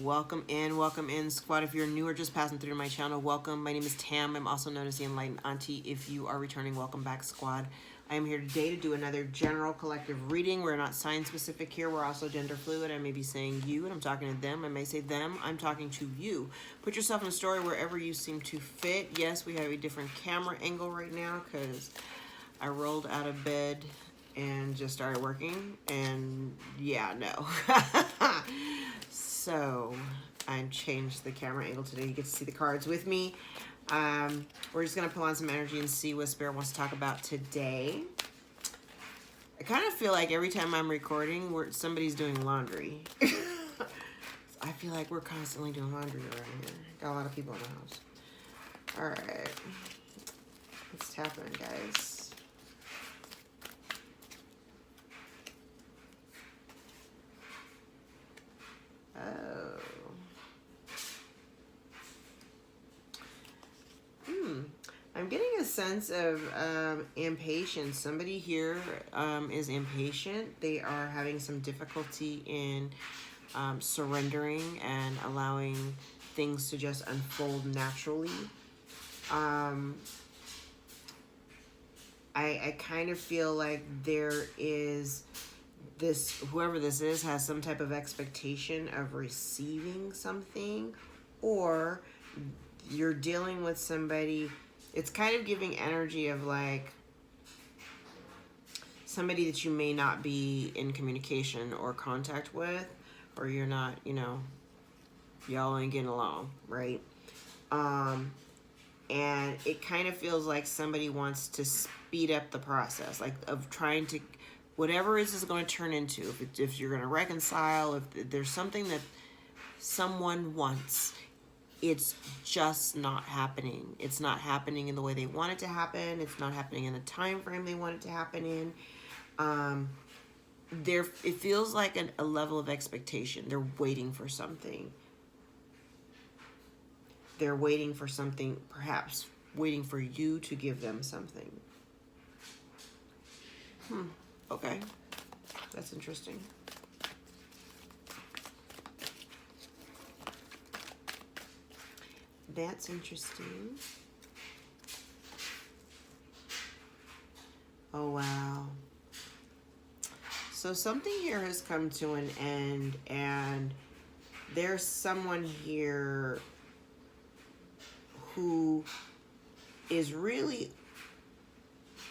Welcome in, squad. If you're new or just passing through to my channel, welcome. My name is Tam. I'm also known as the Enlightened Auntie. If you are returning, welcome back, squad. I am here today to do another general collective reading. We're not sign specific here. We're also gender fluid. I may be saying you and I'm talking to them. I may say them. I'm talking to you. Put yourself in a story wherever you seem to fit. Yes, we have a different camera angle right now because I rolled out of bed and just started working. And yeah, no. So I changed the camera angle today. You get to see the cards with me. We're just going to pull on some energy and see what Spirit wants to talk about today. I kind of feel like every time I'm recording, somebody's doing laundry. I feel like we're constantly doing laundry around here. Got a lot of people in the house. All right. What's happening, guys? Oh. I'm getting a sense of impatience. Somebody here is impatient. They are having some difficulty in surrendering and allowing things to just unfold naturally. I kind of feel like there is this, whoever this is has some type of expectation of receiving something, or you're dealing with somebody. It's kind of giving energy of like somebody that you may not be in communication or contact with, or you're not, you know, y'all ain't getting along, right? And it kind of feels like somebody wants to speed up the process, like of trying to, whatever it is going to turn into, if you're going to reconcile, if there's something that someone wants, it's just not happening. It's not happening in the way they want it to happen. It's not happening in the time frame they want it to happen in. It feels like a level of expectation. They're waiting for something. They're waiting for something, perhaps waiting for you to give them something. Okay. That's interesting. That's interesting. Oh, wow. So something here has come to an end, and there's someone here who is really,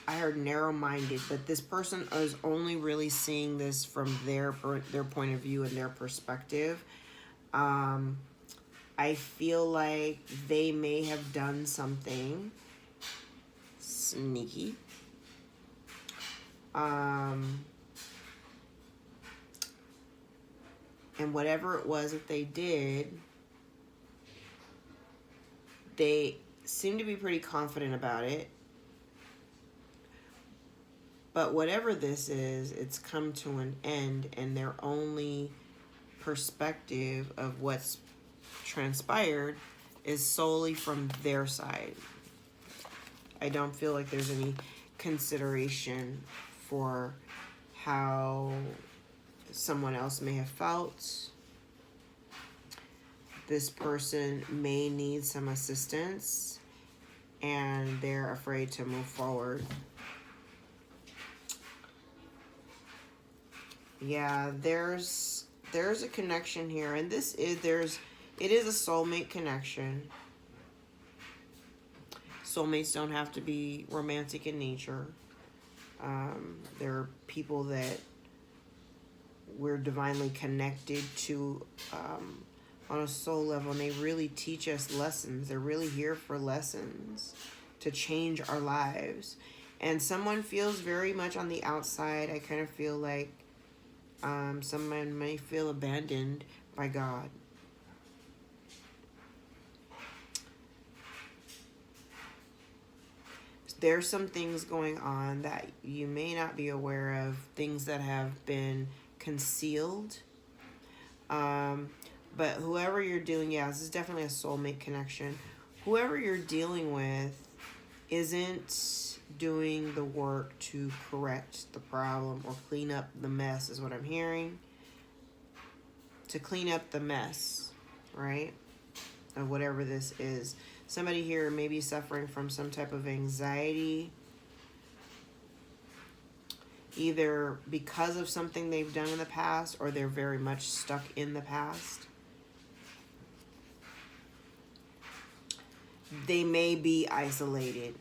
I heard narrow-minded, but this person is only really seeing this from their point of view and their perspective. I feel like they may have done something sneaky. And whatever it was that they did, they seem to be pretty confident about it. But whatever this is, it's come to an end, and their only perspective of what's transpired is solely from their side. I don't feel like there's any consideration for how someone else may have felt. This person may need some assistance, and they're afraid to move forward. Yeah, there's a connection here, and it is a soulmate connection. Soulmates don't have to be romantic in nature. There are people that we're divinely connected to on a soul level, and they really teach us lessons. They're really here for lessons to change our lives. And someone feels very much on the outside. I kind of feel like someone may feel abandoned by God. There's some things going on that you may not be aware of, things that have been concealed. But whoever you're dealing, this is definitely a soulmate connection. Whoever you're dealing with isn't doing the work to correct the problem or clean up the mess, is what I'm hearing. To clean up the mess. right? Of whatever this is. Somebody here may be suffering from some type of anxiety, either because of something they've done in the past or they're very much stuck in the past. They may be isolated.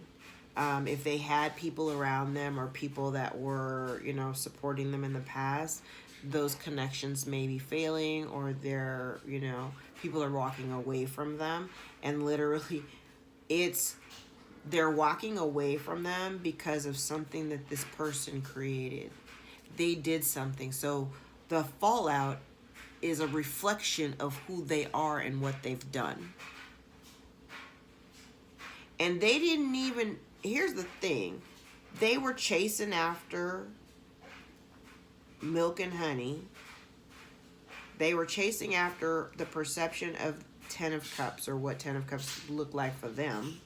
If they had people around them or people that were, you know, supporting them in the past, those connections may be failing, or they're, you know, people are walking away from them. And literally, they're walking away from them because of something that this person created. They did something. So the fallout is a reflection of who they are and what they've done. And they didn't even, here's the thing, they were chasing after milk and honey. They were chasing after the perception of 10 of Cups, or what 10 of Cups look like for them.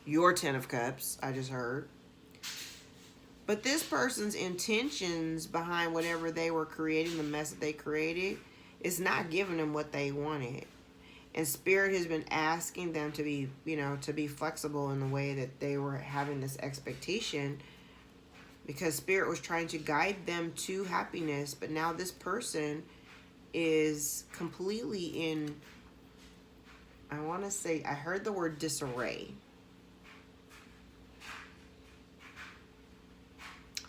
Your 10 of Cups, I just heard. But this person's intentions behind whatever they were creating, the mess that they created, is not giving them what they wanted. And Spirit has been asking them to be, you know, to be flexible in the way that they were having this expectation, because Spirit was trying to guide them to happiness. But now this person is completely in, I want to say, I heard the word disarray.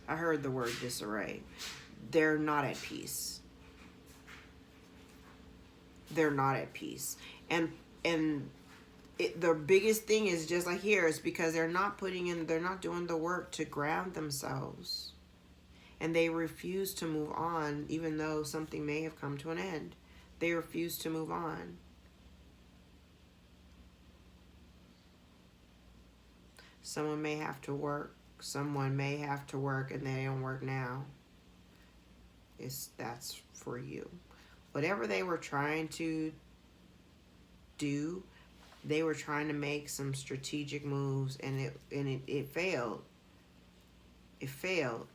I heard the word disarray. They're not at peace. They're not at peace. And the biggest thing is, just like here, is because they're not doing the work to ground themselves. And they refuse to move on, even though something may have come to an end. They refuse to move on. Someone may have to work. Someone may have to work, and they don't work now. That's for you. Whatever they were trying to do, they were trying to make some strategic moves, and it failed. It failed.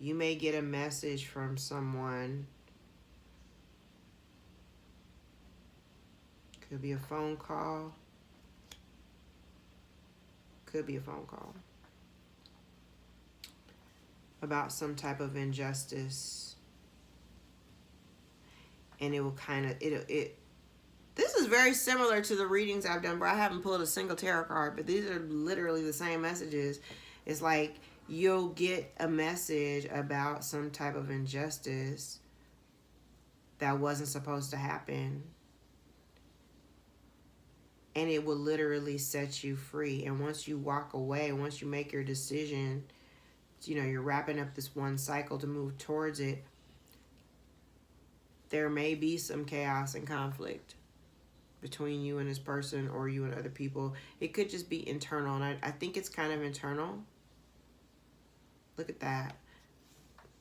You may get a message from someone. Could be a phone call. Could be a phone call about some type of injustice. And it will kind of, this is very similar to the readings I've done, but I haven't pulled a single tarot card, but these are literally the same messages. It's like you'll get a message about some type of injustice that wasn't supposed to happen. And it will literally set you free. And once you walk away, once you make your decision, you know, you're wrapping up this one cycle to move towards it, there may be some chaos and conflict between you and this person, or you and other people. It could just be internal, and I think it's kind of internal. Look at that.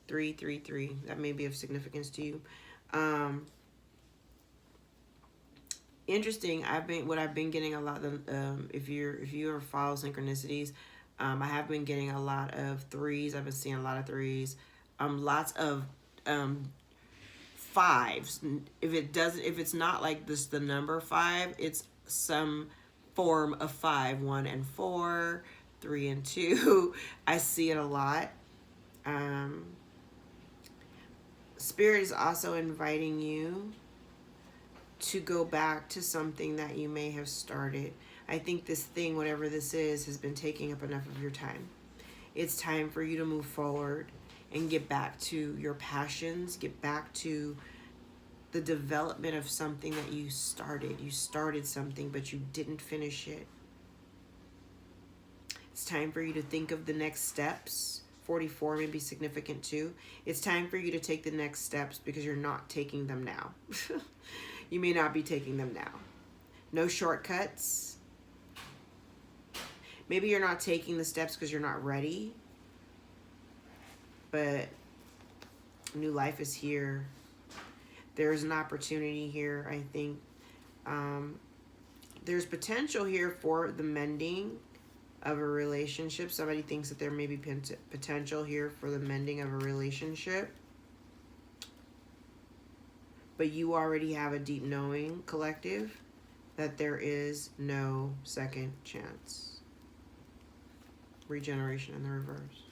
333. That may be of significance to you. Interesting. What I've been getting a lot of, if you ever follow synchronicities, I have been getting a lot of threes. I've been seeing a lot of threes. Lots of fives. If it's not like this, the number 5, it's some form of 5, 1 and 4, 3 and 2. I see it a lot. Spirit is also inviting you to go back to something that you may have started. I think this thing, whatever this is, has been taking up enough of your time. It's time for you to move forward and get back to your passions, get back to the development of something that you started. You started something, but you didn't finish it. It's time for you to think of the next steps. 44 may be significant too. It's time for you to take the next steps, because you're not taking them now. You may not be taking them now. No shortcuts. Maybe you're not taking the steps because you're not ready. But new life is here. There's an opportunity here, I think. There's potential here for the mending of a relationship. Somebody thinks that there may be potential here for the mending of a relationship. but you already have a deep knowing, collective, that there is no second chance. Regeneration in the reverse.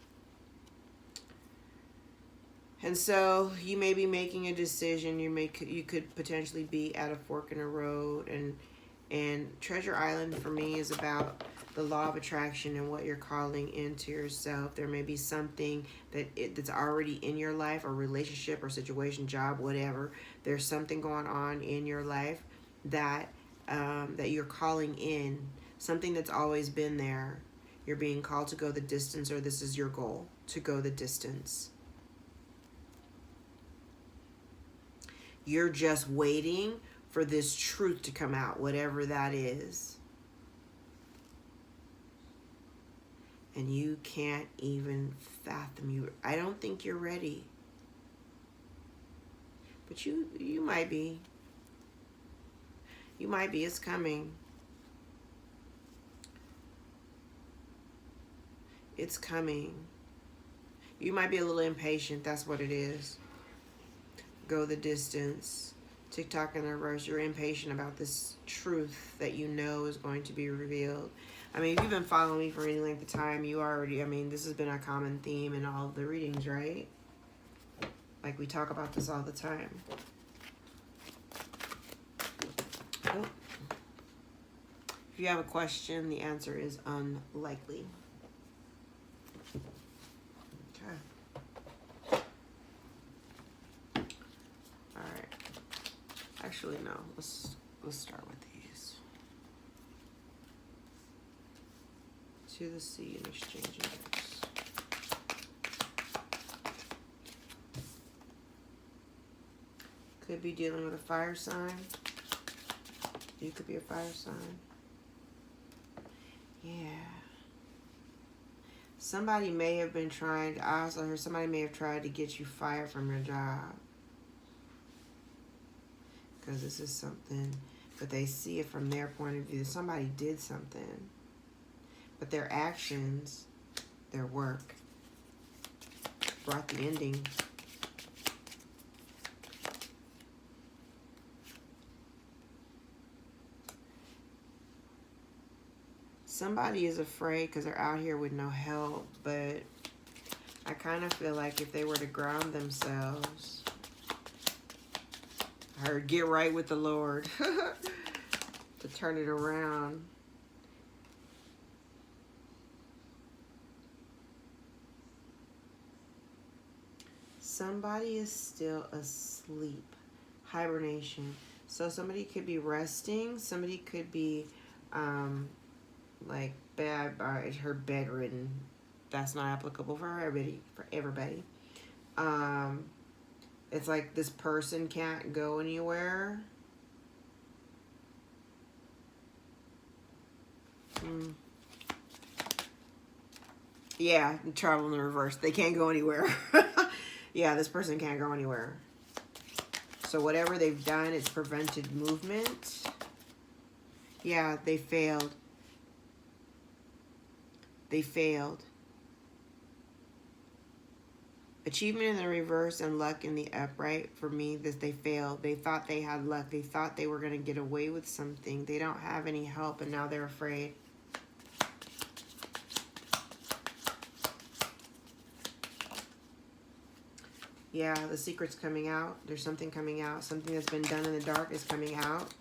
And so you may be making a decision. You could potentially be at a fork in the road, and Treasure Island for me is about the law of attraction and what you're calling into yourself. There may be something that's already in your life, or relationship or situation, job, whatever. There's something going on in your life that that you're calling in, something that's always been there. You're being called to go the distance, or this is your goal, to go the distance. You're just waiting for this truth to come out, whatever that is. And you can't even fathom. I don't think you're ready. But you might be. You might be. It's coming. It's coming. You might be a little impatient. That's what it is. Go the distance. TikTok in the reverse. You're impatient about this truth that you know is going to be revealed. I mean, if you've been following me for any length of time, you already, this has been a common theme in all of the readings, right? Like, we talk about this all the time. Oh. If you have a question, the answer is unlikely. Okay. All right. Actually, no. Let's start with these. To the sea and exchanging gifts. Could be dealing with a fire sign. You could be a fire sign. Yeah. Somebody may have been trying, I also heard somebody may have tried to get you fired from your job. Because this is something, but they see it from their point of view. Somebody did something. But their actions, their work, brought the ending. Somebody is afraid because they're out here with no help, but I kind of feel like if they were to ground themselves, I heard get right with the Lord, to turn it around. Somebody is still asleep. Hibernation. So somebody could be resting. Somebody could be like her bedridden. That's not applicable for everybody. It's like this person can't go anywhere. Yeah, travel in the reverse. They can't go anywhere. Yeah, this person can't go anywhere. So whatever they've done, it's prevented movement. Yeah, they failed. They failed. Achievement in the reverse and luck in the upright. For me, that they failed. They thought they had luck. They thought they were going to get away with something. They don't have any help, and now they're afraid. Yeah, the secret's coming out. There's something coming out. Something that's been done in the dark is coming out.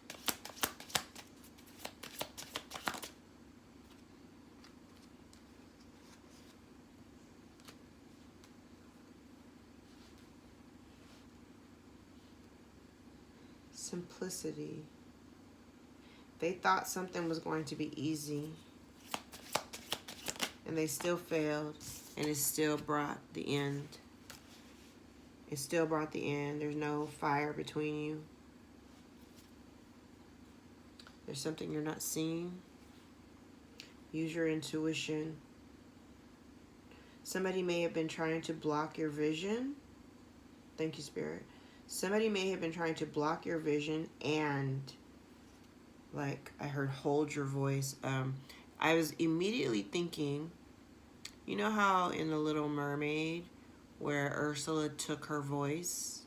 Simplicity. They thought something was going to be easy, and they still failed, and it still brought the end. It still brought the end. There's no fire between you. There's something you're not seeing. Use your intuition. Somebody may have been trying to block your vision. Thank you, Spirit. Somebody may have been trying to block your vision, and like I heard hold your voice. I was immediately thinking, you know how in The Little Mermaid where Ursula took her voice,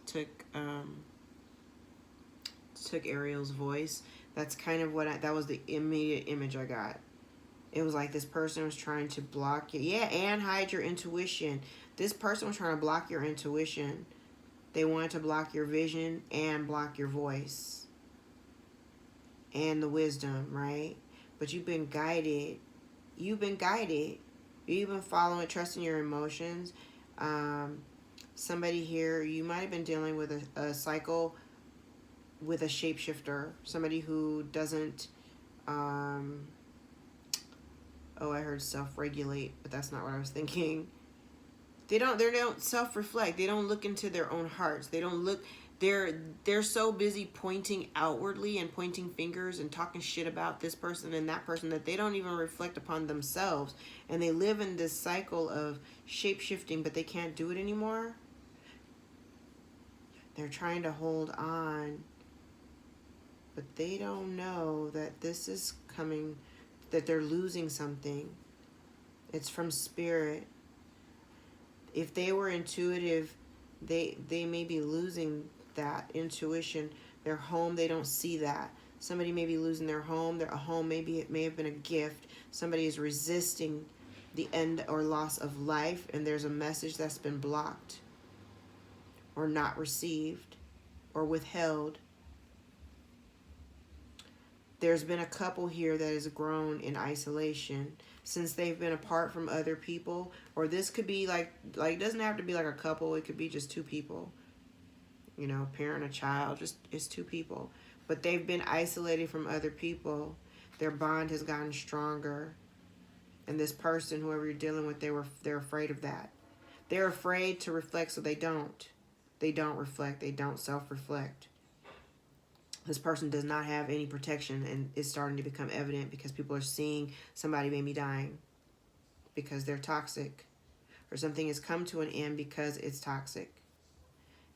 took Ariel's voice. That's kind of what that was the immediate image I got. It was like this person was trying to block you. Yeah, and hide your intuition. This person was trying to block your intuition. They wanted to block your vision and block your voice. And the wisdom, right? But you've been guided. You've been guided. You've been following, trusting your emotions. Somebody here, you might have been dealing with a cycle with a shapeshifter. Somebody who doesn't, oh, I heard self-regulate, but that's not what I was thinking. They don't self-reflect. They don't look into their own hearts. They don't look, they're so busy pointing outwardly and pointing fingers and talking shit about this person and that person that they don't even reflect upon themselves. And they live in this cycle of shape-shifting, but they can't do it anymore. They're trying to hold on, but they don't know that this is coming, that they're losing something. It's from spirit. If they were intuitive, they may be losing that intuition. Their home, they don't see that. Somebody may be losing their home. Their home maybe it may have been a gift. Somebody is resisting the end or loss of life, and there's a message that's been blocked or not received or withheld. There's been a couple here that has grown in isolation since they've been apart from other people. Or this could be like it doesn't have to be like a couple. It could be just two people. You know, a parent, a child, just it's two people. But they've been isolated from other people. Their bond has gotten stronger. And this person, whoever you're dealing with, they're afraid of that. They're afraid to reflect, so they don't. They don't reflect. They don't self-reflect. This person does not have any protection, and it's starting to become evident because people are seeing somebody may be dying because they're toxic, or something has come to an end because it's toxic.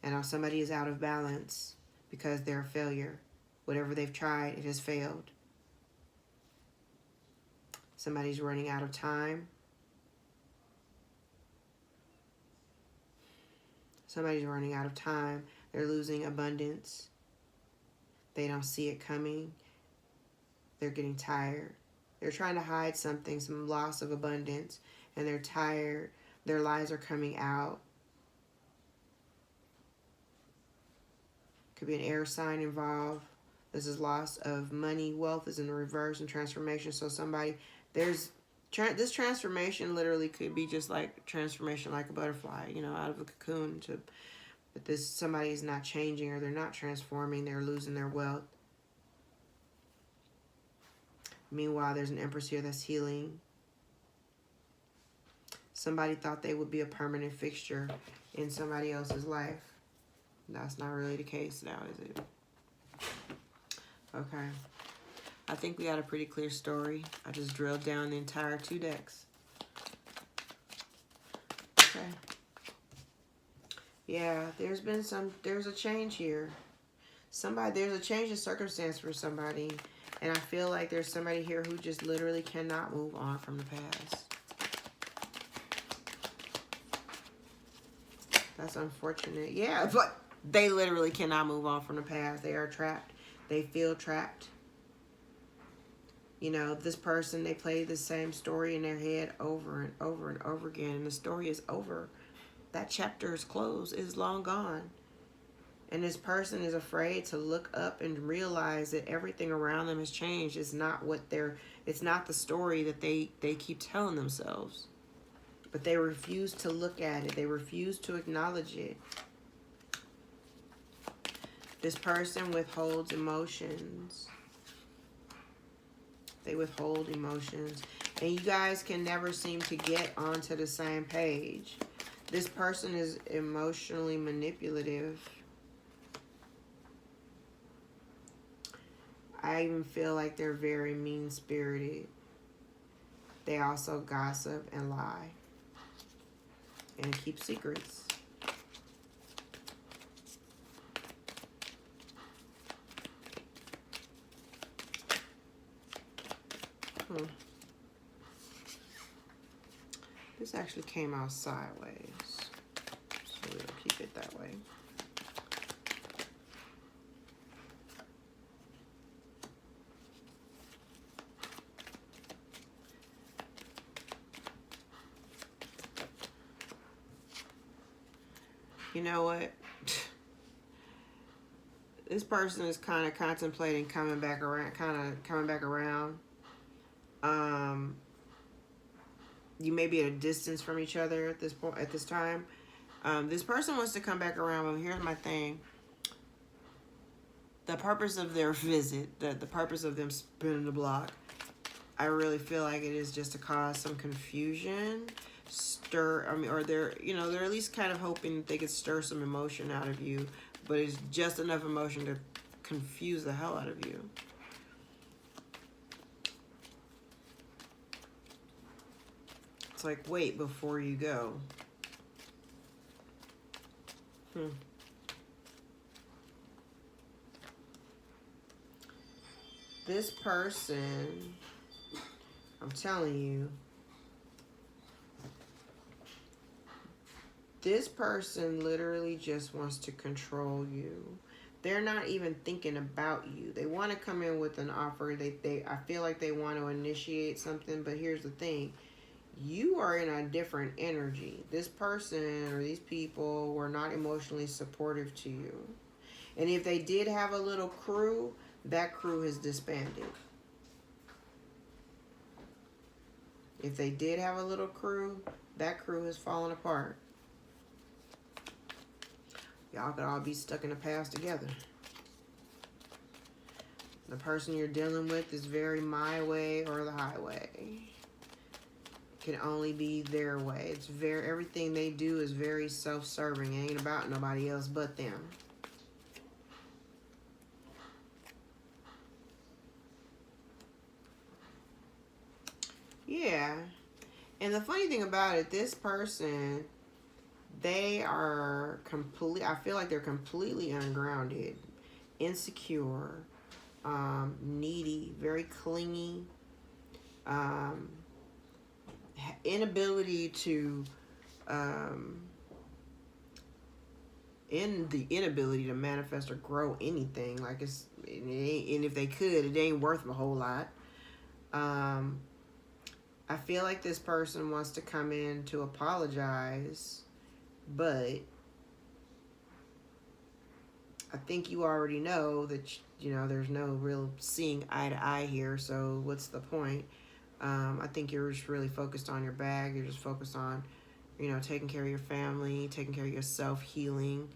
And now somebody is out of balance because they're a failure. Whatever they've tried, it has failed. Somebody's running out of time. Somebody's running out of time. They're losing abundance. They don't see it coming. They're getting tired. They're trying to hide something, some loss of abundance, and they're tired. Their lies are coming out. Could be an air sign involved. This is loss of money. Wealth is in the reverse and transformation. So somebody, this transformation literally could be just like transformation like a butterfly, you know, out of a cocoon to, but this somebody is not changing, or they're not transforming. They're losing their wealth. Meanwhile, there's an Empress here that's healing. Somebody thought they would be a permanent fixture in somebody else's life. That's not really the case now, is it? Okay. I think we got a pretty clear story. I just drilled down the entire 2 decks. Okay. Yeah, there's a change here. There's a change in circumstance for somebody. And I feel like there's somebody here who just literally cannot move on from the past. That's unfortunate. Yeah, but they literally cannot move on from the past. They are trapped. They feel trapped. You know, this person, they play the same story in their head over and over and over again. And the story is over. That chapter is closed. It's long gone. And this person is afraid to look up and realize that everything around them has changed. It's not the story that they keep telling themselves. But they refuse to look at it. They refuse to acknowledge it. This person withholds emotions. They withhold emotions. And you guys can never seem to get onto the same page. This person is emotionally manipulative. I even feel like they're very mean-spirited. They also gossip and lie. And keep secrets. This actually came out sideways. So we'll keep it that way. You know what? This person is kind of contemplating coming back around. You may be at a distance from each other at this point, at this time. This person wants to come back around, but here's my thing. The purpose of their visit, the purpose of them spinning the block, I really feel like it is just to cause some confusion, or they're at least kind of hoping that they could stir some emotion out of you, but it's just enough emotion to confuse the hell out of you. It's like, wait before you go. This person, I'm telling you, this person literally just wants to control you. They're not even thinking about you. They want to come in with an offer. I feel like they want to initiate something, but here's the thing. You are in a different energy. This person or these people were not emotionally supportive to you. And if they did have a little crew, that crew has disbanded. If they did have a little crew, that crew has fallen apart. Y'all could all be stuck in the past together. The person you're dealing with is very my way or the highway. Can only be their way. It's very, everything they do is very self-serving. It ain't about nobody else but them. Yeah. And the funny thing about it, this person, they are I feel like they're completely ungrounded, insecure, needy, very clingy, inability to, inability to manifest or grow anything. Like and if they could, it ain't worth a whole lot. I feel like this person wants to come in to apologize, but I think you already know that, there's no real seeing eye to eye here, so what's the point? I think you're just really focused on your bag. You're just focused on, taking care of your family, taking care of yourself, healing,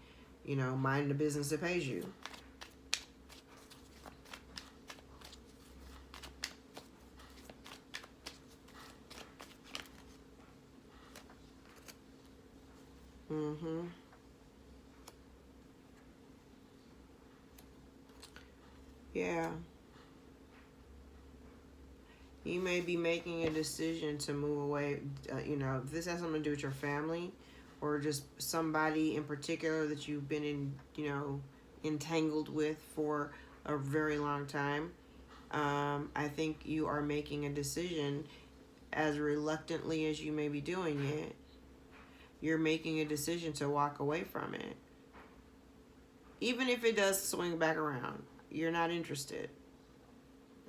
minding the business that pays you. Yeah. You may be making a decision to move away, if this has something to do with your family or just somebody in particular that you've been entangled with for a very long time. I think you are making a decision, as reluctantly as you may be doing it. You're making a decision to walk away from it. Even if it does swing back around, you're not interested.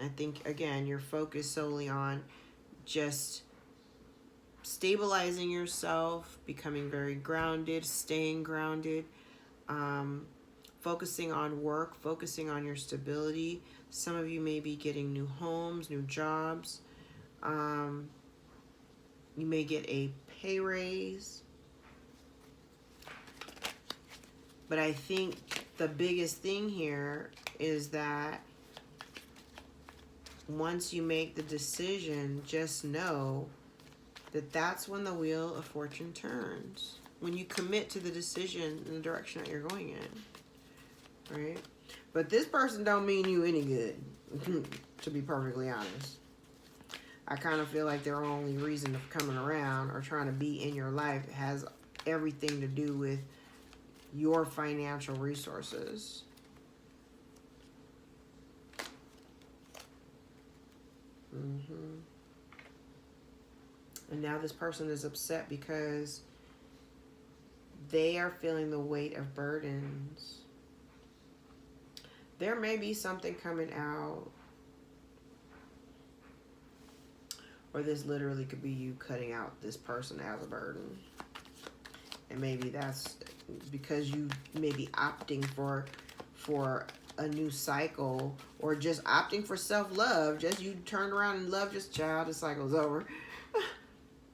I think, again, you're focused solely on just stabilizing yourself, becoming very grounded, staying grounded, focusing on work, focusing on your stability. Some of you may be getting new homes, new jobs. You may get a pay raise. But I think the biggest thing here is that once you make the decision, just know that that's when the wheel of fortune turns. When you commit to the decision in the direction that you're going in. Right? But this person don't mean you any good, to be perfectly honest. I kind of feel like their only reason of coming around or trying to be in your life has everything to do with your financial resources. And now this person is upset because they are feeling the weight of burdens. There may be something coming out, or this literally could be you cutting out this person as a burden. And maybe that's because you may be opting for a new cycle, or just opting for self-love. Just you turn around and love just child, the cycle's over.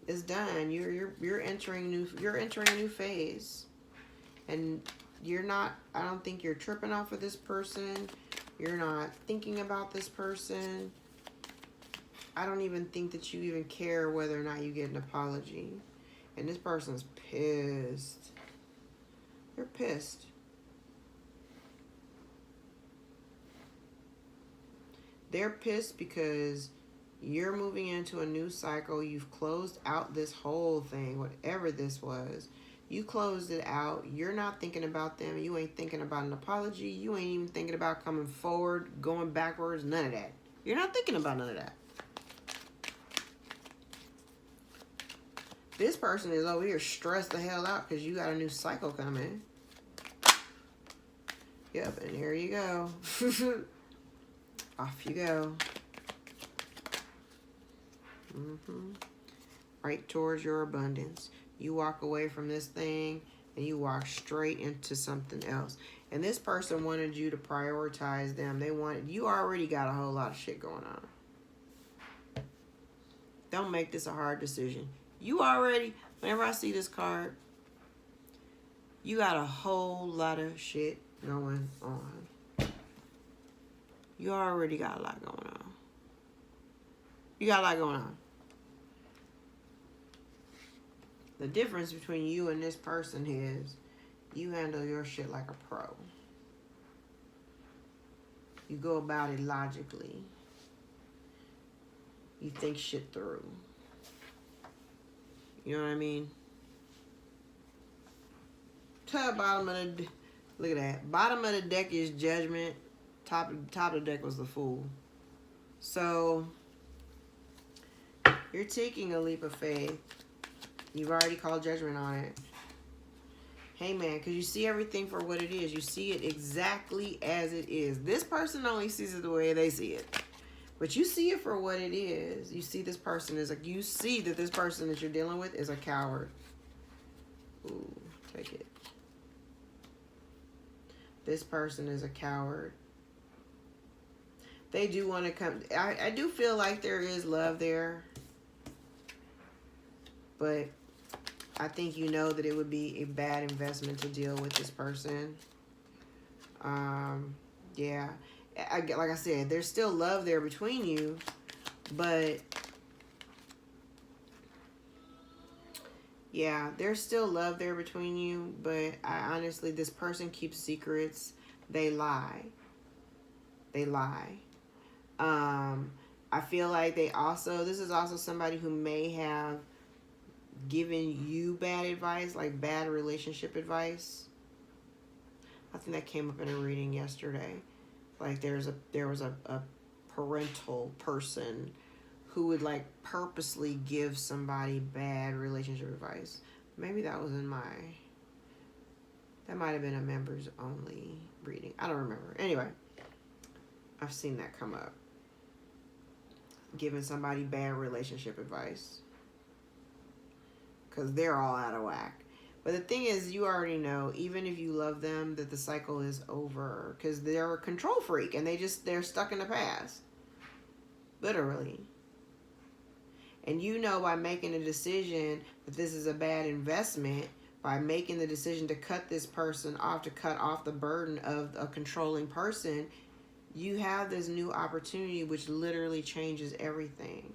It's done. You're entering a new phase. And you're not, I don't think you're tripping off of this person. You're not thinking about this person. I don't even think that you even care whether or not you get an apology. And this person's pissed. They're pissed. They're pissed because you're moving into a new cycle. You've closed out this whole thing, whatever this was. You closed it out. You're not thinking about them. You ain't thinking about an apology. You ain't even thinking about coming forward, going backwards, none of that. You're not thinking about none of that. This person is over here stressed the hell out because you got a new cycle coming. Yep, and here you go. Off you go. Right towards your abundance. You walk away from this thing and you walk straight into something else. And this person wanted you to prioritize them. You already got a whole lot of shit going on. Don't make this a hard decision. Whenever I see this card, you got a whole lot of shit going on. You already got a lot going on. You got a lot going on. The difference between you and this person is you handle your shit like a pro. You go about it logically. You think shit through. You know what I mean? Bottom of the, look at that. Bottom of the deck is Judgment. Top of the deck was the Fool. So you're taking a leap of faith. You've already called judgment on it. Hey, man, because you see everything for what it is. You see it exactly as it is. This person only sees it the way they see it. But you see it for what it is. You see this person you see that this person that you're dealing with is a coward. Ooh, take it. This person is a coward. They do want to come. I do feel like there is love there. But I think you know that it would be a bad investment to deal with this person. Yeah. Like I said, there's still love there between you. But yeah, there's still love there between you. But I honestly, this person keeps secrets. They lie. They lie. I feel like this is also somebody who may have given you bad advice, like bad relationship advice. I think that came up in a reading yesterday. Like there was a parental person who would like purposely give somebody bad relationship advice. Maybe that was that might have been a members only reading. I don't remember. Anyway, I've seen that come up. Giving somebody bad relationship advice. Because they're all out of whack. But the thing is, you already know, even if you love them, that the cycle is over. Because they're a control freak and they're stuck in the past. Literally. And you know by making a decision that this is a bad investment, by making the decision to cut this person off, to cut off the burden of a controlling person, you have this new opportunity which literally changes everything.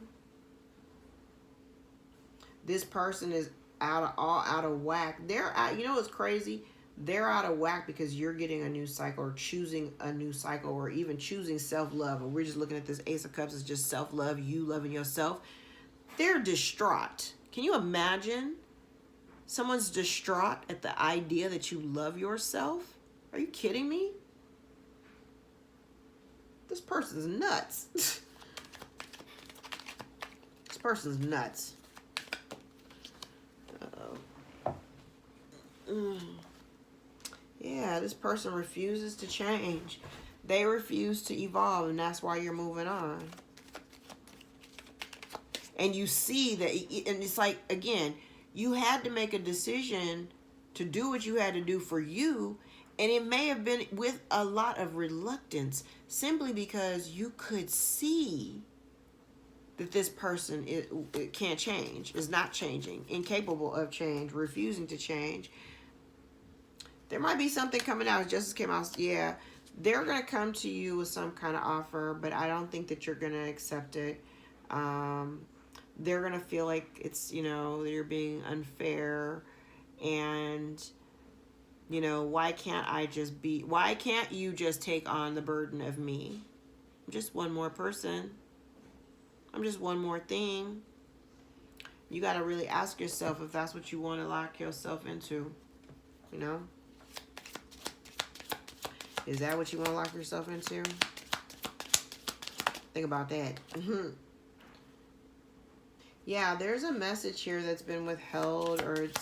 This person is out of whack. You know what's crazy? They're out of whack because you're getting a new cycle or choosing a new cycle or even choosing self-love. Or we're just looking at this Ace of Cups as just self-love, you loving yourself. They're distraught. Can you imagine? Someone's distraught at the idea that you love yourself? Are you kidding me? This person's nuts. This person's nuts. Yeah, this person refuses to change. They refuse to evolve, and that's why you're moving on. And you see that, and it's like, again, you had to make a decision to do what you had to do for you. And it may have been with a lot of reluctance, simply because you could see that this person it can't change, is not changing, incapable of change, refusing to change. There might be something coming out. Justice came out. Yeah, they're going to come to you with some kind of offer, but I don't think that you're going to accept it. They're going to feel like it's, you're being unfair. And, why can't you just take on the burden of me? I'm just one more person. I'm just one more thing. You got to really ask yourself if that's what you want to lock yourself into, Is that what you want to lock yourself into? Think about that. Yeah, there's a message here that's been withheld, or it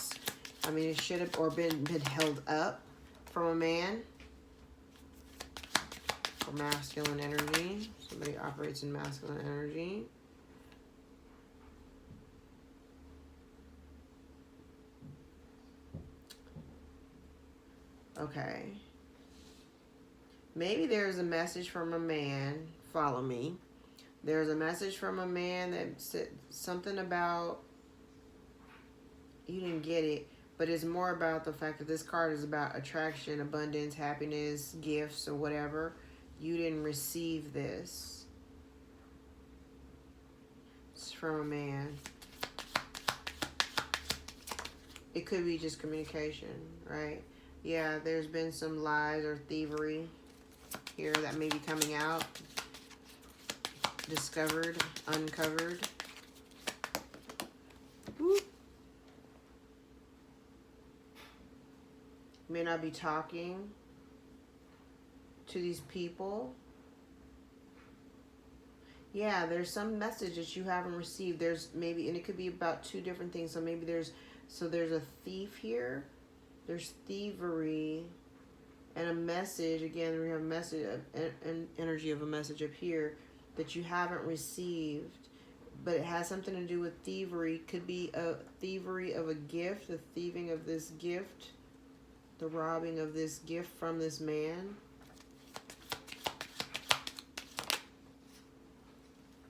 should have, or been held up from a man. For masculine energy. Somebody operates in masculine energy. Okay. Maybe there's a message from a man. Follow me. There's a message from a man that said something about, you didn't get it, but it's more about the fact that this card is about attraction, abundance, happiness, gifts, or whatever. You didn't receive this. It's from a man. It could be just communication, right? Yeah, there's been some lies or thievery here that may be coming out. Discovered, uncovered. Woo. May not be talking to these people. Yeah, there's some message that you haven't received. There's maybe, and it could be about two different things. So maybe there's a thief here. There's thievery and a message. Again, we have a message, an energy of a message up here that you haven't received, but it has something to do with thievery. Could be a thievery of a gift, the thieving of this gift, the robbing of this gift from this man.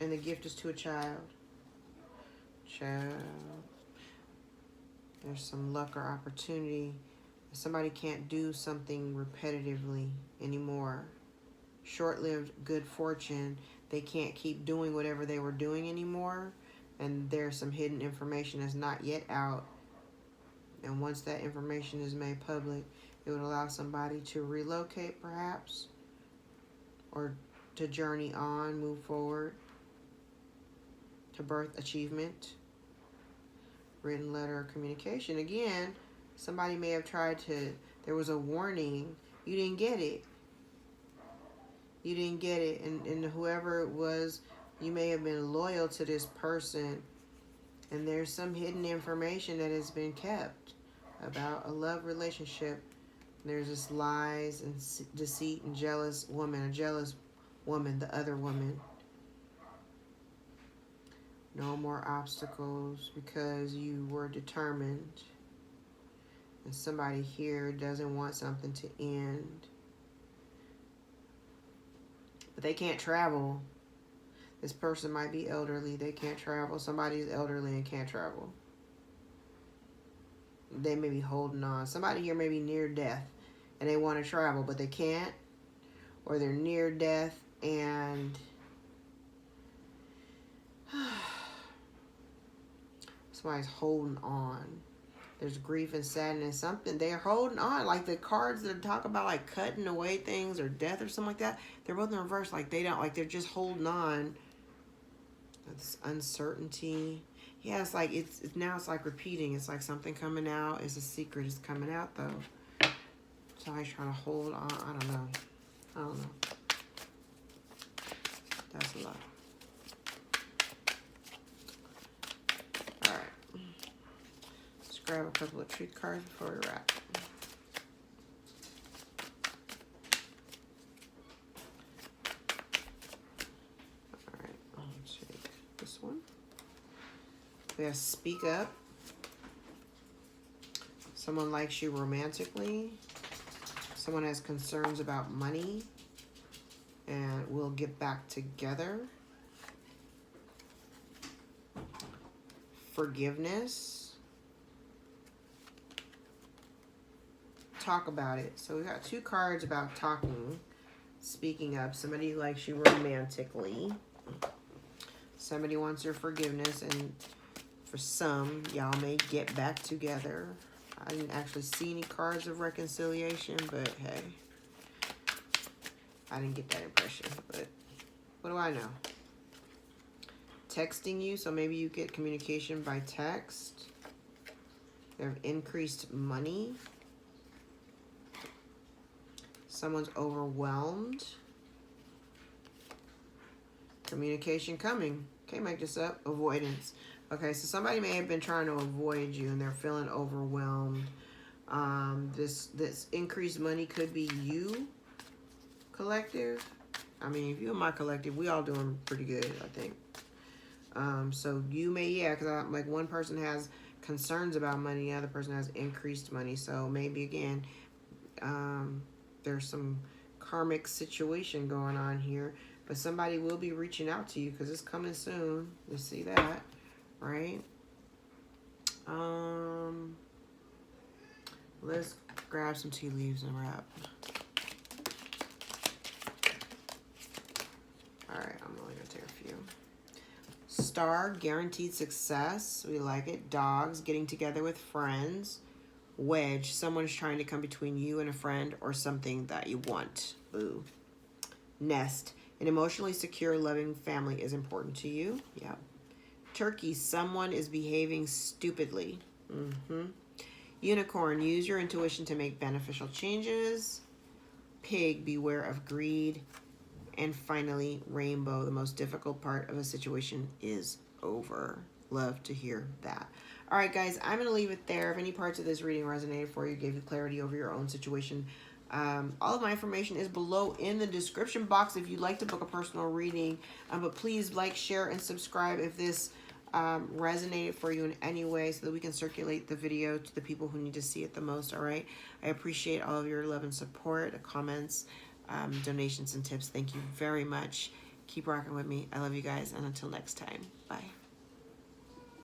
And the gift is to a child. There's some luck or opportunity. Somebody can't do something repetitively anymore. Short-lived good fortune. They can't keep doing whatever they were doing anymore. And there's some hidden information that's not yet out. And once that information is made public, it would allow somebody to relocate, perhaps, or to journey on, move forward, to birth achievement. Written letter or communication. Again, somebody may have tried to, there was a warning. You didn't get it. You didn't get it. And whoever it was, you may have been loyal to this person. And there's some hidden information that has been kept about a love relationship. There's this lies and deceit and jealous woman, a jealous woman, the other woman. No more obstacles because you were determined. And somebody here doesn't want something to end. But they can't travel. This person might be elderly. They can't travel. Somebody's elderly and can't travel. They may be holding on. Somebody here may be near death and they want to travel, but they can't. Or they're near death and somebody's holding on. There's grief and sadness. Something they're holding on. Like the cards that talk about like cutting away things or death or something like that. They're both in reverse. Like they don't, like they're just holding on. It's uncertainty. Yeah, it's like it's now it's like repeating. It's like something coming out. It's a secret. It's coming out though. Somebody's trying to hold on. I don't know. That's a lot. Grab a couple of truth cards before we wrap. Alright, I'll take this one. We have speak up. Someone likes you romantically. Someone has concerns about money and will get back together. Forgiveness. Talk about it. So we got 2 cards about talking. Speaking up. Somebody likes you romantically. Somebody wants your forgiveness, and for some, y'all may get back together. I didn't actually see any cards of reconciliation, but hey, I didn't get that impression. But what do I know? Texting you, so maybe you get communication by text. You have increased money. Someone's overwhelmed. Communication coming. Okay, make this up. Avoidance. Okay, so somebody may have been trying to avoid you and they're feeling overwhelmed. This increased money could be you, collective. I mean, if you're my collective, we all doing pretty good, I think. So you may, yeah, because like one person has concerns about money, the other person has increased money. So maybe again, there's some karmic situation going on here, but somebody will be reaching out to you because it's coming soon. You see that, right? Let's grab some tea leaves and wrap. All right, I'm only gonna take a few. Star, guaranteed success. We like it. Dogs, getting together with friends. Wedge, someone is trying to come between you and a friend or something that you want. Boo. Nest, an emotionally secure, loving family is important to you. Yeah. Turkey, someone is behaving stupidly. Unicorn, use your intuition to make beneficial changes. Pig, beware of greed. And finally, rainbow, the most difficult part of a situation is over. Love to hear that. All right, guys, I'm going to leave it there. If any parts of this reading resonated for you, gave you clarity over your own situation, all of my information is below in the description box if you'd like to book a personal reading. But please like, share, and subscribe if this resonated for you in any way so that we can circulate the video to the people who need to see it the most, all right? I appreciate all of your love and support, the comments, donations, and tips. Thank you very much. Keep rocking with me. I love you guys, and until next time, bye.